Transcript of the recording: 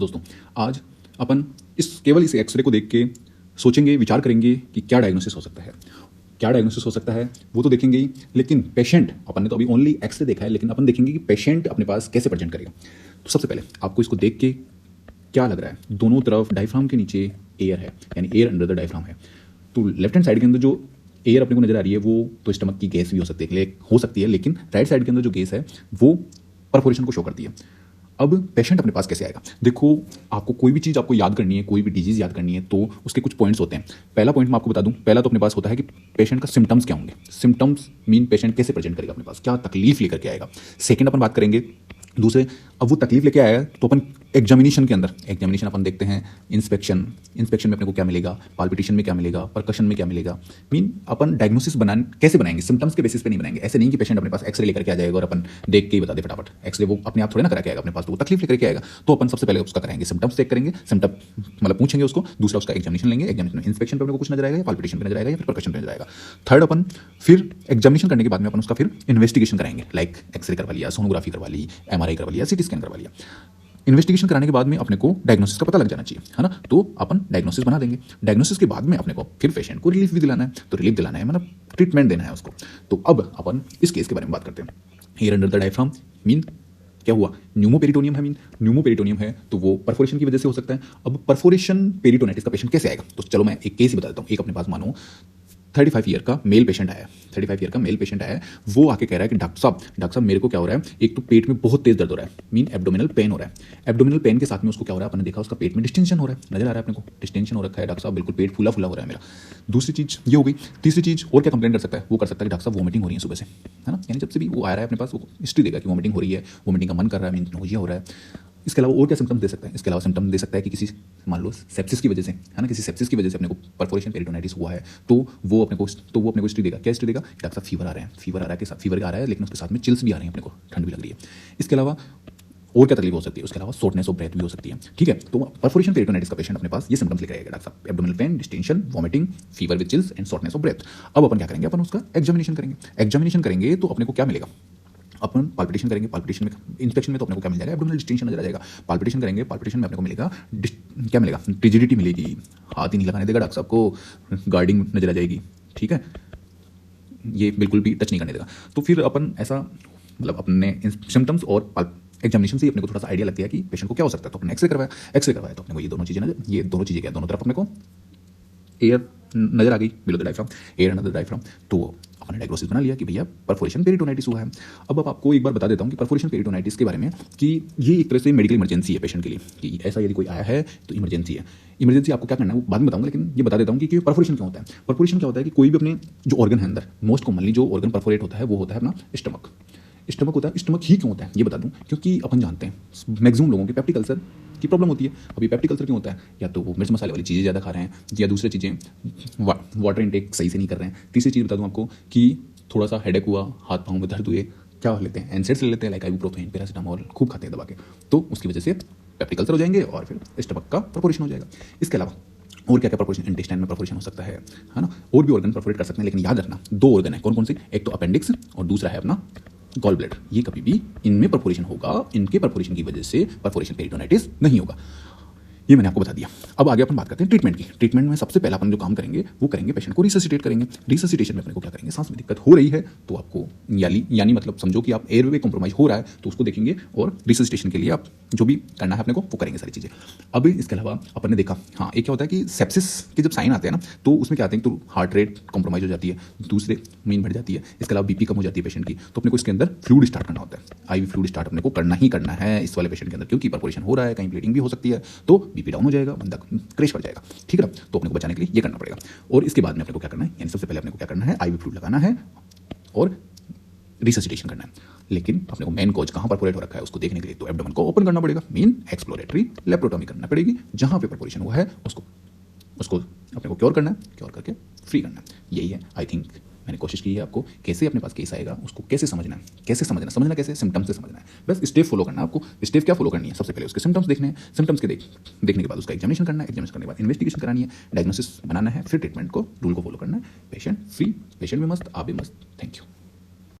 दोस्तों आज अपन केवल इस एक्सरे को देख के सोचेंगे, विचार करेंगे कि क्या डायग्नोसिस हो सकता है, क्या डायग्नोसिस हो सकता है वो तो देखेंगे ही, लेकिन पेशेंट अपन ने तो अभी ओनली एक्सरे देखा है, लेकिन अपन देखेंगे कि पेशेंट अपने पास कैसे प्रेजेंट करेगा। तो सबसे पहले आपको इसको देख के क्या लग रहा है, दोनों तरफ डायफ्राम के नीचे एयर है, यानी एयर अंडर द डायफ्राम है। तो लेफ्ट हैंड साइड के अंदर जो एयर अपने को नजर आ रही है वो तो स्टमक की गैस भी हो सकती है, लेकिन राइट साइड के अंदर जो गैस है वो परफोरेशन को शो करती है। अब पेशेंट अपने पास कैसे आएगा? देखो, आपको कोई भी चीज़ आपको याद करनी है, कोई भी डिजीज याद करनी है तो उसके कुछ पॉइंट्स होते हैं। पहला पॉइंट मैं आपको बता दूं, पहला तो अपने पास होता है कि पेशेंट का सिम्टम्स क्या होंगे। सिम्टम्स मीन पेशेंट कैसे प्रेजेंट करेगा, अपने पास क्या तकलीफ लेकर के आएगा। सेकंड अपन बात करेंगे दूसरे, अब वो तकलीफ लेके आया तो अपन एग्जामिनेशन के अंदर एग्जामिनेशन अपन देखते हैं, इंस्पेक्शन में अपने को क्या मिलेगा, पाल्पिटेशन में क्या मिलेगा, परकशन में क्या मिलेगा। मीन अपन डायग्नोसिस कैसे बनाएंगे, सिम्टम्स के बेसिस पे नहीं बनाएंगे। ऐसे नहीं कि पेशेंट अपने पास एक्सरे लेकर के आ जाएगा और अपन देख के ही बता दे फटाफट। एक्सरे वो अपने आप थोड़े ना करा के आएगा अपने पास, तो वो तकलीफ लेकर के आएगा। तो अपन सबसे पहले उसका कराएंगे, सिम्टम्स चेक करेंगे, सिम्टम मतलब पूछेंगे उसको। दूसरा उसका एग्जामिनेशन लेंगे, एग्जामिनेशन इंस्पेक्शन पे अपने को कुछ नजर आएगा, या पाल्पिटेशन पे नजर आएगा, या फिर परकशन पे नजर आएगा। थर्ड अपन फिर एग्जामिनेशन करने के बाद में अपन उसका फिर इन्वेस्टिगेशन कराएंगे, लाइक एक्सरे करवा लिया, सोनोग्राफी करवा ली, MRI करवा लिया, CT स्कैन करवा लिया। इन्वेस्टिगेशन कराने के बाद में अपने को डायग्नोसिस का पता लग जाना चाहिए, है ना। तो अपन डायग्नोसिस बना देंगे। डायग्नोसिस के बाद में अपने को फिर पेशेंट को रिलीफ भी दिलाना है, तो रिलीफ दिलाना है मतलब ट्रीटमेंट देना है उसको। तो अब अपन इस केस के बारे में बात करते हैं। Air under the diaphragm mean क्या हुआ, न्यूमोपेरिटोनियम है। मीन न्यूमोपेरिटोनियम है तो वो परफोरेशन की वजह से हो सकता है। अब परफोरेशन पेरिटोनाइटिस का पेशेंट कैसे आएगा, तो चलो मैं एक केस ही बता देता हूँ। एक अपने पास मानो 35 ईयर का मेल पेशेंट आया, 35 ईयर का मेल पेशेंट आया। वो आके कह रहा है कि डॉक्टर साहब मेरे को क्या हो रहा है, एक तो पेट में बहुत तेज दर्द हो रहा है, मीन एब्डोमिनल पेन हो रहा है। एब्डोमिनल पेन के साथ में उसको क्या हो रहा है, आपने देखा उसका पेट में डिस्टेंशन हो रहा है, नजर आ रहा है अपने को, डिस्टेंशन हो रखा है। डॉक्टर साहब बिल्कुल पेट फूला फूला हो रहा है मेरा। दूसरी चीज ये हो गई। तीसरी चीज और क्या कंप्लेंट कर सकता है, वो कर सकता है कि डॉक्टर साहब वोमिटिंग हो रही है सुबह से, है ना। यानी जब से भी वो आ रहा है अपने पास वो हिस्ट्री देगा कि वोमिटिंग हो रही है, वोमिटिंग का मन कर रहा है, मीन नोजिया हो रहा है। इसके अलावा और क्या सिम्टम्स दे सकता है, इसके अलावा सिम्टम दे सकता है कि किसी मान लो सेप्सिस की वजह से, है ना, किसी सेप्सिस की वजह से अपने को परफोरेशन पेरिटोनाइटिस हुआ है, तो वो अपने को हिस्ट्री देगा। क्या हिस्ट्री देगा, डॉक्टर साहब फीवर आ रहा है, फीवर आ रहा है, लेकिन उसके साथ में चिल्स भी आ रही है, अपने को ठंड भी लग रही है। इसके अलावा और क्या तकलीफ हो सकती है, उसके अलावा शॉर्टनेस ऑफ ब्रेथ भी हो सकती है। ठीक है, तो परफोरेशन पेरिटोनाइटिस का पेशेंट अपने पास ये सिम्टम्स लेकर आएगा, डॉक्टर साहब abdominal pain, distension, vomiting, fever with chills and shortness of breath. अब अपन क्या करेंगे, अपन उसका एग्जामिनेशन करेंगे तो अपने को क्या मिलेगा, अपन पाल्पिटेशन करेंगे, पाल्पिटेशन में इंस्पेक्शन में तो अपने को क्या मिल जाएगा, एब्डोमिनल डिस्टेंशन नजर आ जाएगा। पाल्पिटेशन करेंगे, पाल्पिटेशन में अपने को मिलेगा क्या मिलेगा, रिजिडिटी मिलेगी, हाथ ही नहीं लगाने देगा डॉक्टर साहब को, गार्डिंग नजर आ जाएगी। ठीक है, ये बिल्कुल भी टच नहीं करने देगा। तो फिर अपन ऐसा मतलब अपने सिम्टम्स और एग्जामिनेशन से अपने को थोड़ा सा आइडिया लगता है कि पेशेंट को क्या हो सकता है। तो अपने एक्सरे करवाया तो अपने को ये दोनों चीज़ें क्या, दोनों तरफ अपने को एयर नजर आ गई, below the diaphragm, air under the diaphragm. तो अपने डायग्नोसिस बना लिया कि भैया परफोरेशन पेरिटोनाइटिस हुआ है। अब आपको एक बार बता देता हूँ कि परफोरेशन पेरिटोनाइटिस के बारे में कि ये एक तरह से मेडिकल इमरजेंसी है पेशेंट के लिए, कि ऐसा यदि कोई आया है तो इमरजेंसी है। इमरजेंसी आपको क्या करना है वो बाद में बताऊंगा, लेकिन ये बता देता हूँ कि परफोरेशन क्या होता है। परफोरेशन क्या होता है कि कोई भी अपने जो ऑर्गन है अंदर, मोस्ट कॉमनली जो ऑर्गन परफोरेट होता है वो होता है अपना स्टमक होता है। स्टमक ही क्यों होता है ये बता दूं, क्योंकि अपन जानते हैं मैक्सिमम लोगों के पेप्टिक अल्सर की प्रॉब्लम होती है। अभी पेप्टिक अल्सर क्यों होता है, या तो वो मिर्च मसाले वाली चीज़ें ज़्यादा खा रहे हैं, या दूसरी चीज़ें वाटर इनटेक सही से नहीं कर रहे हैं। तीसरी चीज़ बता दूं आपको कि थोड़ा सा हेडेक हुआ, हाथ पाँव में दर्द हुए, क्या लेते हैं, एनसेड्स ले लेते हैं, लाइक आइबुप्रोफेन, पैरासिटामोल खूब खाते हैं दबा के, तो उसकी वजह से पेप्टिक अल्सर हो जाएंगे और फिर स्टमक का परफोरेशन हो जाएगा। इसके अलावा और क्या क्या परफोरेशन, इंटेस्टाइन में परफोरेशन हो सकता है ना, और भी ऑर्गन परफोरेट कर सकते हैं। लेकिन याद रखना 2 ऑर्गन है, कौन कौन से, एक तो अपेंडिक्स और दूसरा है अपना गॉल ब्लैडर। ये कभी भी इनमें परफोरेशन होगा, इनके परफोरेशन की वजह से परफोरेशन पेरिटोनाइटिस नहीं होगा। ये मैंने आपको बता दिया। अब आगे अपन बात करते हैं ट्रीटमेंट की। ट्रीटमेंट में सबसे पहला अपन जो काम करेंगे वो करेंगे पेशेंट को रिससिटेट करेंगे। रिससिटेशन में अपने को क्या करेंगे, सांस में दिक्कत हो रही है तो आपको यानी मतलब समझो कि आप एयरवे कॉम्प्रोमाइज हो रहा है तो उसको देखेंगे, और रिससिटेशन के लिए आप जो भी करना है अपने को वो करेंगे सारी चीज़ें। अब इसके अलावा अपन ने देखा, हाँ एक क्या होता है कि सेप्सिस के जब साइन आते हैं ना तो उसमें क्या आते हैं, तो हार्ट रेट कॉम्प्रोमाइज हो जाती है, दूसरे मीन बढ़ जाती है, इसके अलावा BP कम हो जाती है पेशेंट की। तो अपने को इसके अंदर फ्लूइड स्टार्ट करना होता है, IV फ्लूइड स्टार्ट अपने को करना ही करना है इस वाले पेशेंट के अंदर, क्योंकि परफोरेशन हो रहा है, कहीं ब्लीडिंग भी हो सकती है, तो BP डाउन हो जाएगा, बंदा क्रैश कर जाएगा। ठीक है, तो अपने को बचाने के लिए ये करना पड़ेगा। और इसके बाद में अपने को क्या करना है, यानी सबसे पहले अपने को क्या करना है, IV फ्लूइड लगाना है और रिससिटेशन करना है। लेकिन अपने को मेन कॉज कहाँ परफोरेट हो रखा है उसको देखने के लिए तो एब्डोमेन को ओपन करना पड़ेगा, मीन एक्सप्लोरेटरी लेप्रोटोमी करना पड़ेगी। जहाँ पे परफोरेशन हुआ है उसको अपने को क्योर करना है, क्योर करके फ्री करना है। यही है, आई थिंक मैंने कोशिश की है आपको कैसे अपने पास केस आएगा उसको कैसे समझना कैसे सिम्टम्स से समझना है। बस स्टेप फॉलो करना है आपको। स्टेप क्या फॉलो करनी है, सबसे पहले उसके सिम्टम्स देखने हैं, सिम्टम्स के देखने के बाद उसका एग्जामिनेशन करना है, एग्जामिनेशन करने के बाद इन्वेस्टिगेशन करानी है, डायग्नोसिस बनाना है, फिर ट्रीटमेंट को रूल को फॉलो करना है। पेशेंट फ्री, पेशेंट भी मस्त, आप भी मस्त। Thank you.